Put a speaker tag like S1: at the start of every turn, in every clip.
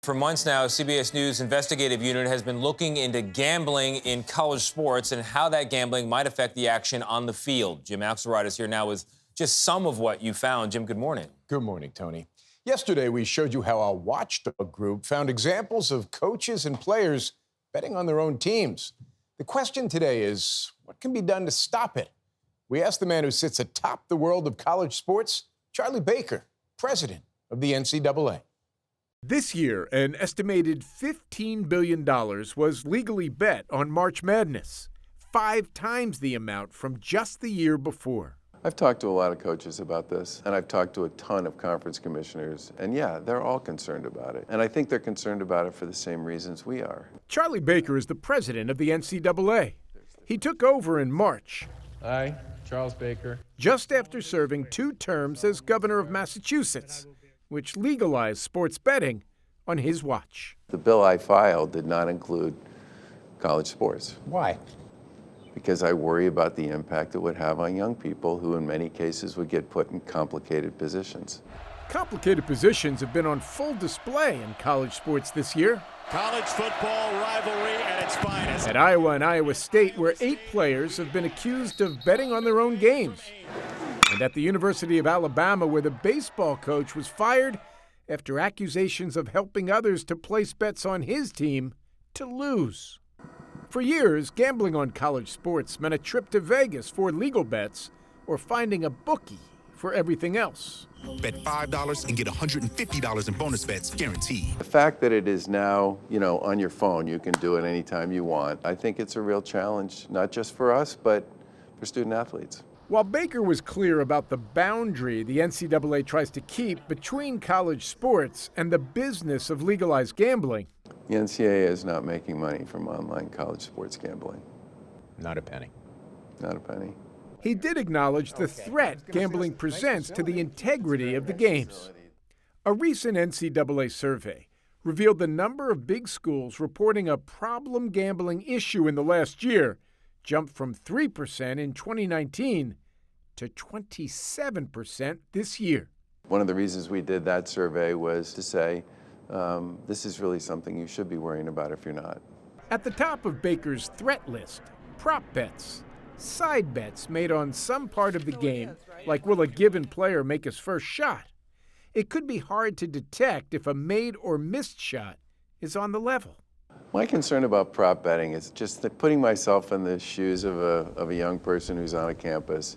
S1: For months now, CBS News investigative unit has been looking into gambling in college sports and how that gambling might affect the action on the field. Jim Axelrod is here now with just some of what you found. Jim, good morning.
S2: Good morning, Tony. Yesterday, we showed you how our watchdog group found examples of coaches and players betting on their own teams. The question today is, what can be done to stop it? We asked the man who sits atop the world of college sports, Charlie Baker, president of the NCAA.
S3: This year, an estimated $15 billion was legally bet on March Madness, 5 times the amount from just the year before.
S4: I've talked to a lot of coaches about this, and I've talked to a ton of conference commissioners, and yeah, they're all concerned about it. And I think they're concerned about it for the same reasons we are.
S3: Charlie Baker is the president of the NCAA. He took over in March.
S5: Hi, Charles Baker.
S3: Just after serving 2 terms as governor of Massachusetts, which legalized sports betting on his watch.
S4: The bill I filed did not include college sports.
S2: Why?
S4: Because I worry about the impact it would have on young people who in many cases would get put in complicated positions.
S3: Complicated positions have been on full display in college sports this year.
S6: College football rivalry at its finest.
S3: At Iowa and Iowa State, where 8 players have been accused of betting on their own games. And at the University of Alabama, where the baseball coach was fired after accusations of helping others to place bets on his team to lose. For years, gambling on college sports meant a trip to Vegas for legal bets or finding a bookie for everything else.
S7: Bet $5 and get $150 in bonus bets guaranteed.
S4: The fact that it is now, on your phone, you can do it anytime you want. I think it's a real challenge, not just for us, but for student athletes.
S3: While Baker was clear about the boundary the NCAA tries to keep between college sports and the business of legalized gambling,
S4: the NCAA is not making money from online college sports gambling.
S2: Not a penny.
S4: Not a penny.
S3: he did acknowledge the threat gambling presents to the integrity of the games. A recent NCAA survey revealed the number of big schools reporting a problem gambling issue in the last year jumped from 3% in 2019 to 27% this year.
S4: One of the reasons we did that survey was to say, this is really something you should be worrying about if you're not.
S3: At the top of Baker's threat list, prop bets, side bets made on some part of the game, like will a given player make his first shot. It could be hard to detect if a made or missed shot is on the level.
S4: My concern about prop betting is just that putting myself in the shoes of a young person who's on a campus,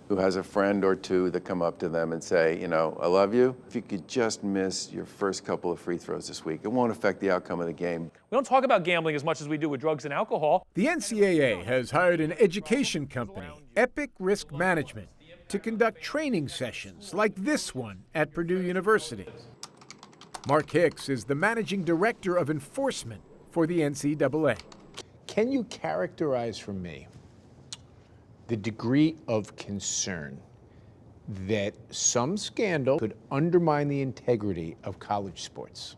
S4: who has a friend or two that come up to them and say, I love you. If you could just miss your first couple of free throws this week, it won't affect the outcome of the game.
S8: We don't talk about gambling as much as we do with drugs and alcohol.
S3: The NCAA has hired an education company, Epic Risk Management, to conduct training sessions like this one at Purdue University. Mark Hicks is the managing director of enforcement for the NCAA.
S2: Can you characterize for me the degree of concern that some scandal could undermine the integrity of college sports?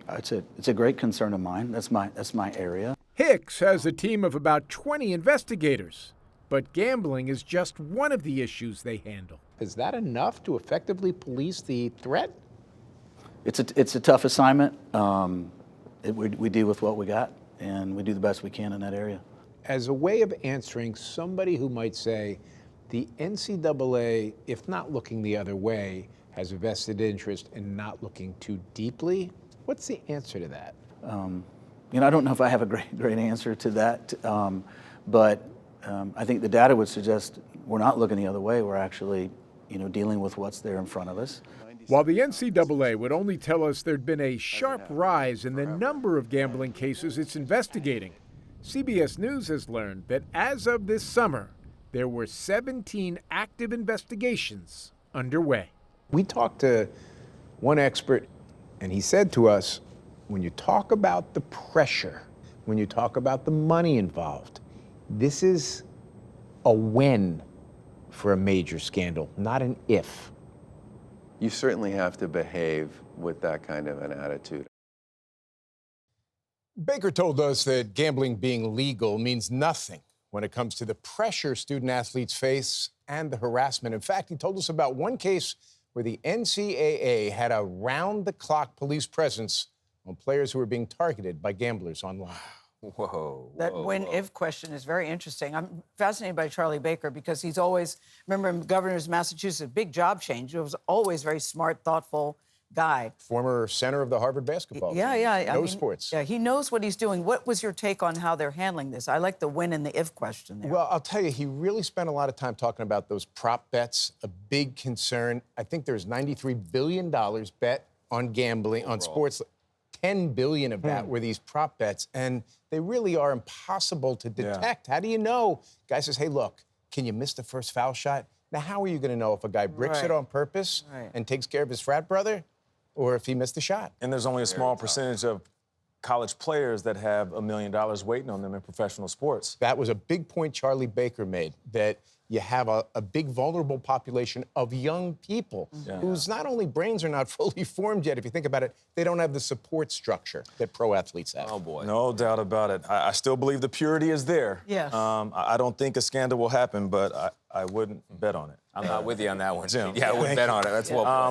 S9: It's a great concern of mine. That's my area.
S3: Hicks has a team of about 20 investigators, but gambling is just one of the issues they handle.
S2: Is that enough to effectively police the threat?
S9: It's a tough assignment. We deal with what we got, and we do the best we can in that area.
S2: As a way of answering somebody who might say the NCAA, if not looking the other way, has a vested interest in not looking too deeply, what's the answer to that?
S9: I don't know if I have a great answer to that, but I think the data would suggest we're not looking the other way. We're actually, dealing with what's there in front of us.
S3: While the NCAA would only tell us there'd been a sharp rise in the number of gambling cases it's investigating, CBS News has learned that as of this summer, there were 17 active investigations underway.
S2: We talked to one expert, and he said to us, when you talk about the pressure, when you talk about the money involved, this is a when for a major scandal, not an if.
S4: You certainly have to behave with that kind of an attitude.
S2: Baker told us that gambling being legal means nothing when it comes to the pressure student athletes face and the harassment. In fact, he told us about one case where the NCAA had a round-the-clock police presence on players who were being targeted by gamblers online.
S1: Whoa.
S10: That when-if question is very interesting. I'm fascinated by Charlie Baker because he's always, remember in Governor's Massachusetts, big job change. He was always very smart, thoughtful guy.
S2: Former center of the Harvard basketball team.
S10: Yeah.
S2: No sports.
S10: Yeah, he knows what he's doing. What was your take on how they're handling this? I like the when and the if question there.
S2: Well, I'll tell you, he really spent a lot of time talking about those prop bets, a big concern. I think there's $93 billion bet on gambling, on sports. 10 billion of that were these prop bets, and they really are impossible to detect. How do you know? Guy says, hey, look, can you miss the first foul shot? Now, how are you going to know if a guy bricks it on purpose and takes care of his frat brother, or if he missed the shot?
S11: And there's only a small percentage of college players that have $1 million waiting on them in professional sports.
S2: That was a big point Charlie Baker made, that you have a big vulnerable population of young people whose not only brains are not fully formed yet, if you think about it, they don't have the support structure that pro athletes have.
S1: Oh, boy.
S11: No doubt about it. I still believe the purity is there.
S10: Yes.
S11: I don't think a scandal will happen, but I wouldn't bet on it.
S1: I'm not with you on that one.
S11: Jim.
S1: Yeah, I wouldn't bet on it. That's well put.